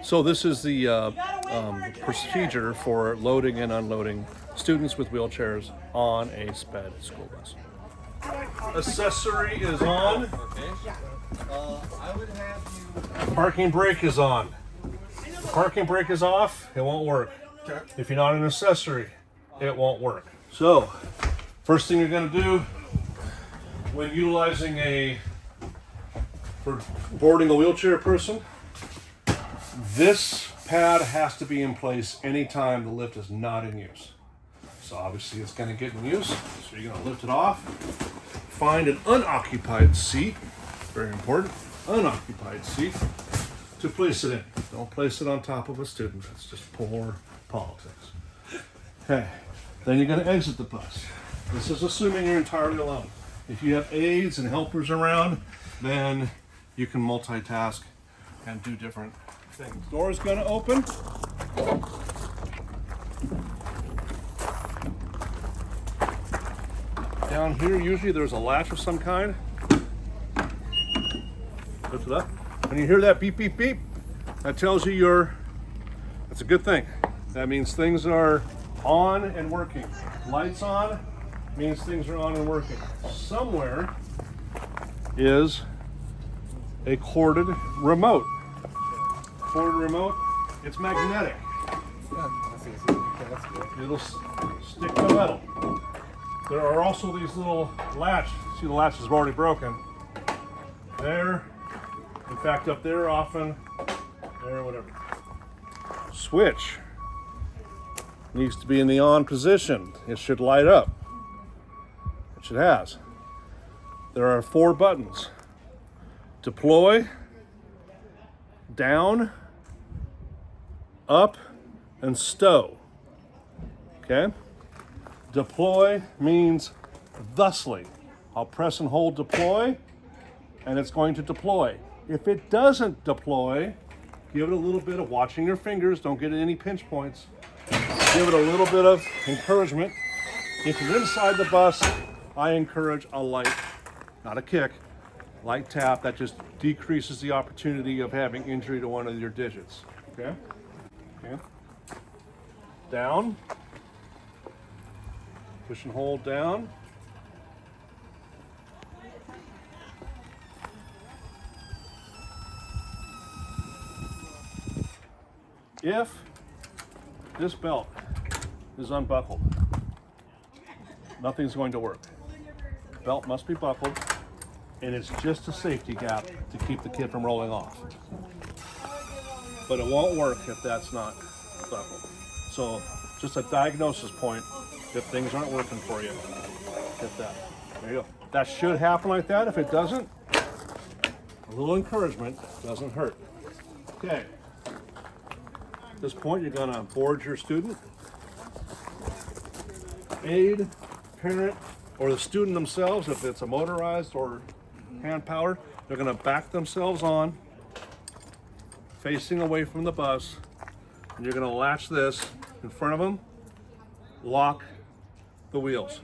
So this is the procedure for loading and unloading students with wheelchairs on a SPED school bus. Accessory is on. I would have you. Parking brake is on. If the parking brake is off, it won't work. If you're not an accessory, it won't work. So, first thing you're going to do when utilizing for boarding a wheelchair person, this pad has to be in place anytime the lift is not in use. So obviously it's going to get in use, so you're going to lift it off, find an unoccupied seat, very important, unoccupied seat, to place it in. Don't place it on top of a student, that's just poor politics. Okay, then you're going to exit the bus. This is assuming you're entirely alone. If you have aides and helpers around, then you can multitask and do different things. Door is going to open. Down here, usually there's a latch of some kind. Lift it up. When you hear that beep, beep, beep, that tells you that's a good thing. That means things are on and working. Lights on means things are on and working. Somewhere is a corded remote. Corded remote, it's magnetic. It'll stick to metal. There are also these little latches. See, the latch is already broken. There, in fact, up there often, there, whatever. Switch needs to be in the on position. It should light up, which it has. There are 4 buttons. Deploy, down, up, and stow. Okay? Deploy means thusly. I'll press and hold deploy, and it's going to deploy. If it doesn't deploy, give it a little bit of watching your fingers. Don't get any pinch points. Give it a little bit of encouragement. If you're inside the bus, I encourage a light, not a kick, light tap. That just decreases the opportunity of having injury to one of your digits. Okay? Okay. Down. Push and hold down. If this belt is unbuckled, nothing's going to work. The belt must be buckled, and it's just a safety gap to keep the kid from rolling off. But it won't work if that's not buckled. So just a diagnosis point if things aren't working for you. Hit that. There you go. That should happen like that. If it doesn't, a little encouragement doesn't hurt. Okay. At this point, you're going to board your student. Aide, parent, or the student themselves, if it's a motorized or hand-powered, they're going to back themselves on, facing away from the bus, and you're going to latch this in front of them, lock the wheels.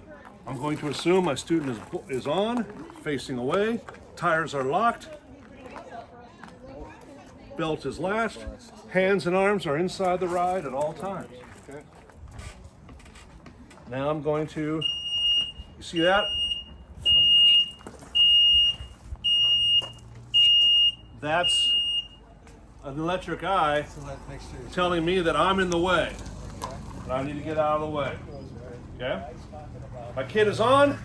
I'm going to assume my student is on, facing away, tires are locked, belt is latched, hands and arms are inside the ride at all times. Okay. Now I'm going to, you see that? That's an electric eye telling me that I'm in the way. And I need to get out of the way. Okay? My kid is on.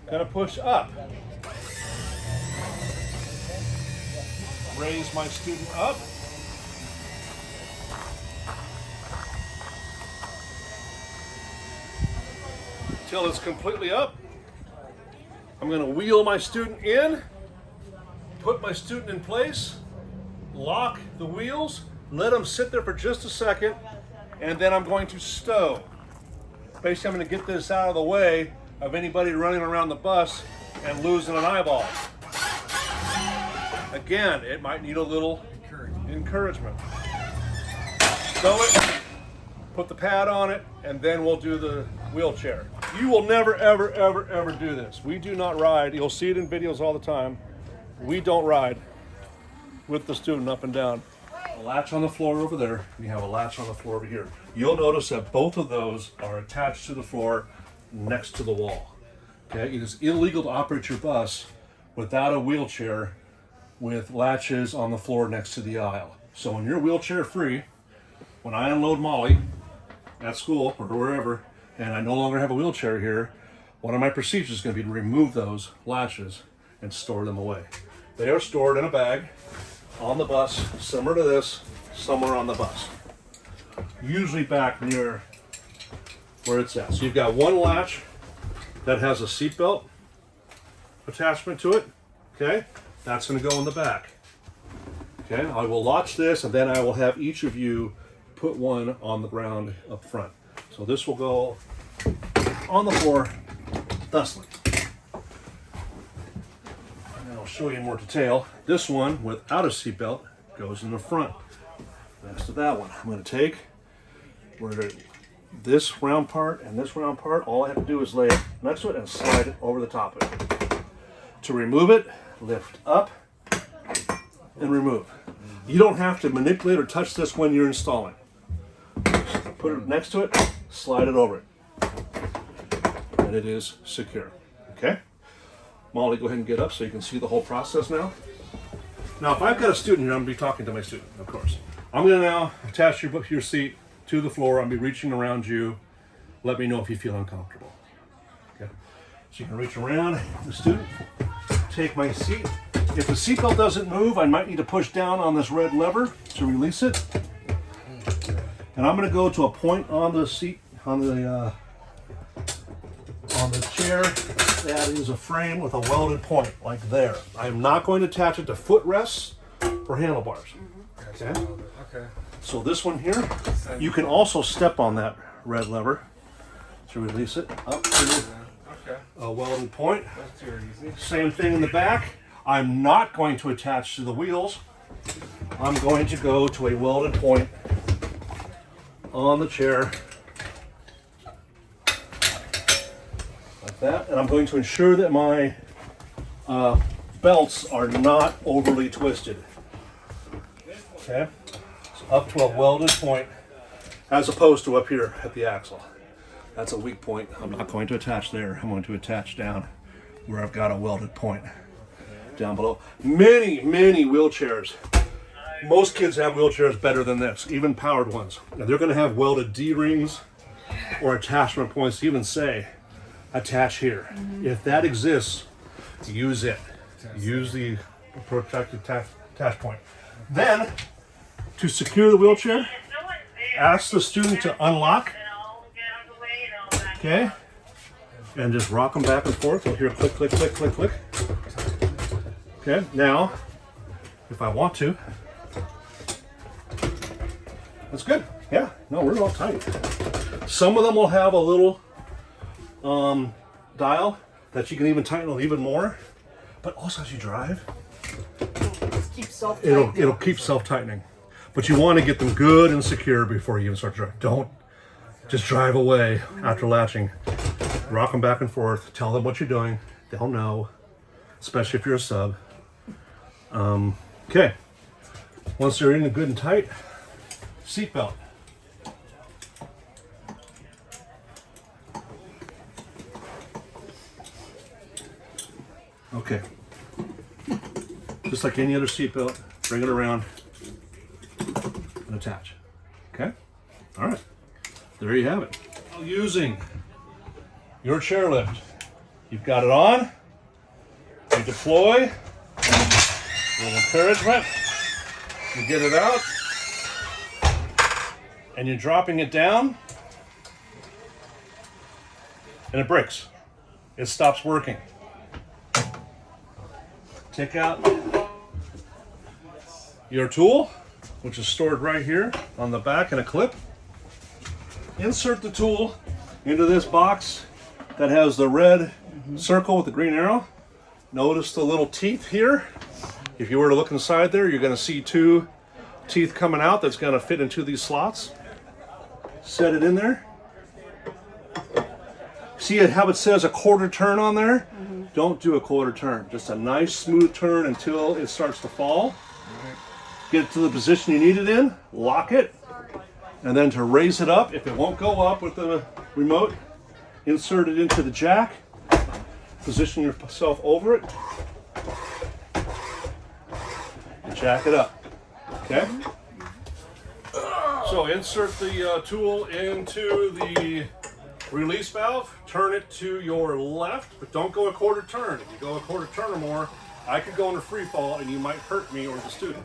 Gonna push up. Raise my student up. Till it's completely up. I'm gonna wheel my student in, put my student in place, lock the wheels, let them sit there for just a second, and then I'm going to stow. Basically, I'm going to get this out of the way of anybody running around the bus and losing an eyeball. Again, it might need a little encouragement. Stow it, put the pad on it, and then we'll do the wheelchair. You will never, ever, ever, ever do this. We do not ride. You'll see it in videos all the time. We don't ride with the student up and down. a latch on the floor over there, and you have a latch on the floor over here. You'll notice that both of those are attached to the floor next to the wall. Okay, it is illegal to operate your bus without a wheelchair with latches on the floor next to the aisle. So when you're wheelchair free, when I unload Molly at school or wherever, and I no longer have a wheelchair here, one of my procedures is going to be to remove those latches and store them away. They are stored in a bag on the bus, similar to this, somewhere on the bus. Usually back near where it's at. So you've got one latch that has a seatbelt attachment to it. Okay, that's going to go in the back. Okay, I will latch this, and then I will have each of you put one on the ground up front. So this will go on the floor thusly. And I'll show you in more detail. This one without a seatbelt goes in the front. Next to that one, I'm going to take this round part and this round part. All I have to do is lay it next to it and slide it over the top of it. To remove it, lift up and remove. You don't have to manipulate or touch this when you're installing. Just put it next to it, slide it over it, and it is secure. Okay? Molly, go ahead and get up so you can see the whole process now. Now, if I've got a student here, I'm going to be talking to my student, of course. I'm going to now attach your seat to the floor. I'm going to be reaching around you. Let me know if you feel uncomfortable. Okay? So you can reach around the student, take my seat. If the seatbelt doesn't move, I might need to push down on this red lever to release it. And I'm going to go to a point on the seat, on the chair that is a frame with a welded point, like there. I am not going to attach it to footrests or handlebars. Okay? Okay. So this one here, you can also step on that red lever to release it up to a welded point. That's too easy. Same thing in the back. I'm not going to attach to the wheels. I'm going to go to a welded point on the chair like that, and I'm going to ensure that my belts are not overly twisted. Okay, so up to a welded point as opposed to up here at the axle. That's a weak point. I'm not going to attach there. I'm going to attach down where I've got a welded point down below. Many wheelchairs. Most kids have wheelchairs better than this, even powered ones. And they're going to have welded D-rings or attachment points to even say, attach here. If that exists, use it. Use the protected attach point. Then, to secure the wheelchair, ask the student to unlock. Okay? And just rock them back and forth. You'll hear click, click, click, click, click. Okay, now, if I want to, that's good. Yeah, no, we're all tight. Some of them will have a little dial that you can even tighten it even more. But also as you drive, it'll keep self-tightening. But you want to get them good and secure before you even start driving. Don't just drive away after latching. Rock them back and forth. Tell them what you're doing. They'll know, especially if you're a sub. Okay. Once they're in good and tight, seatbelt. Okay. Just like any other seatbelt, bring it around and attach. Okay? All right. There you have it. Using your chairlift. You've got it on. You deploy. A little encouragement. You get it out. And you're dropping it down. And it breaks. It stops working. Take out your tool, which is stored right here on the back in a clip. Insert the tool into this box that has the red circle with the green arrow. Notice the little teeth here. If you were to look inside there, you're going to see two teeth coming out that's going to fit into these slots. Set it in there. See how it says a quarter turn on there? Don't do a quarter turn. Just a nice smooth turn until it starts to fall. Get it to the position you need it in, lock it, and then to raise it up, if it won't go up with the remote, insert it into the jack, position yourself over it, and jack it up. Okay? So insert the tool into the release valve, turn it to your left, but don't go a quarter turn. If you go a quarter turn or more, I could go into free fall and you might hurt me or the student.